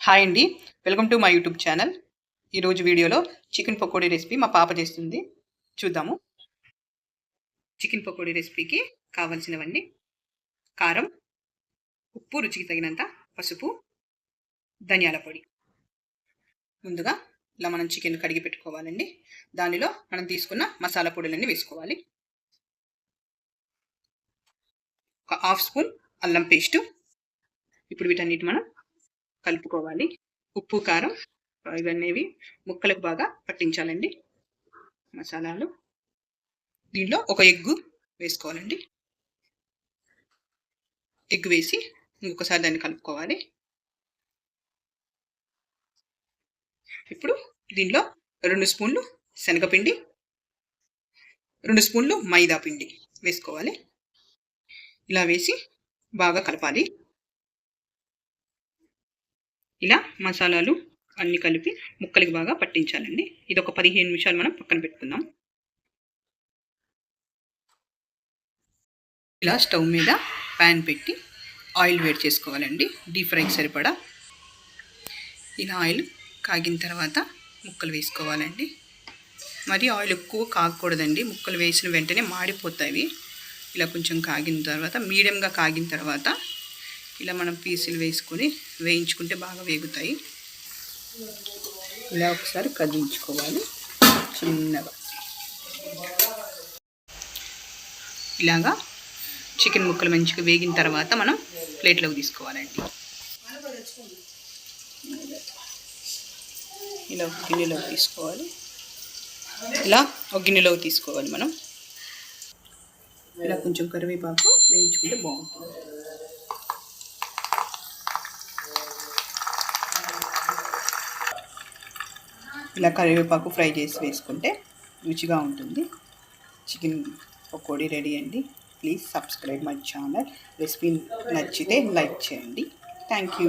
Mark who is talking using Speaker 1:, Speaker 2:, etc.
Speaker 1: Hi అండి, welcome to my YouTube channel. ఈరోజు వీడియోలో చికెన్ పకోడీ రెసిపీ మా పాప చేస్తుంది, చూద్దాము. చికెన్ పకోడీ రెసిపీకి కావాల్సినవన్నీ: కారం, ఉప్పు రుచికి తగినంత, పసుపు, ధనియాల పొడి. ముందుగా ఇలా మనం చికెన్ కడిగి పెట్టుకోవాలండి. దానిలో మనం తీసుకున్న మసాలా పొడులన్నీ వేసుకోవాలి. ఒక హాఫ్ స్పూన్ అల్లం పేస్టు. ఇప్పుడు వీటన్నిటి మనం కలుపుకోవాలి. ఉప్పు, కారం ఇవన్నీ ముక్కలకు బాగా పట్టించాలండి మసాలాలు. దీంట్లో ఒక ఎగ్గు వేసుకోవాలండి. ఎగ్ వేసి ఇంకొకసారి దాన్ని కలుపుకోవాలి. ఇప్పుడు దీంట్లో 2 స్పూన్లు శనగపిండి, 2 స్పూన్లు మైదా పిండి వేసుకోవాలి. ఇలా వేసి బాగా కలపాలి. ఇలా మసాలాలు అన్నీ కలిపి ముక్కలకి బాగా పట్టించాలండి. ఇది ఒక 15 నిమిషాలు మనం పక్కన పెట్టుకుందాం. ఇలా స్టవ్ మీద ప్యాన్ పెట్టి ఆయిల్ వేడి చేసుకోవాలండి, డీప్ ఫ్రైకి సరిపడా. ఇలా ఆయిల్ కాగిన తర్వాత ముక్కలు వేసుకోవాలండి. మరి ఆయిల్ ఎక్కువ కాగకూడదండి, ముక్కలు వేసిన వెంటనే మాడిపోతాయి. ఇలా కొంచెం కాగిన తర్వాత, మీడియంగా కాగిన తర్వాత ఇలా మనం పీసులు వేసుకొని వేయించుకుంటే బాగా వేగుతాయి. ఇలా ఒకసారి కదిలించుకోవాలి చిన్నగా. ఇలాగా చికెన్ ముక్కలు మంచిగా వేగిన తర్వాత మనం ప్లేట్లోకి తీసుకోవాలండి. ఇలా ఒక గిన్నెలోకి తీసుకోవాలి. మనం ఇలా కొంచెం కరివేపాకు వేయించుకుంటే బాగుంటుంది. ఇలా కరివేపాకు ఫ్రై చేసి వేసుకుంటే రుచిగా ఉంటుంది. చికెన్ పకోడీ రెడీ అండి. Please subscribe my channel. Recipe నచ్చితే లైక్ చేయండి. Thank you.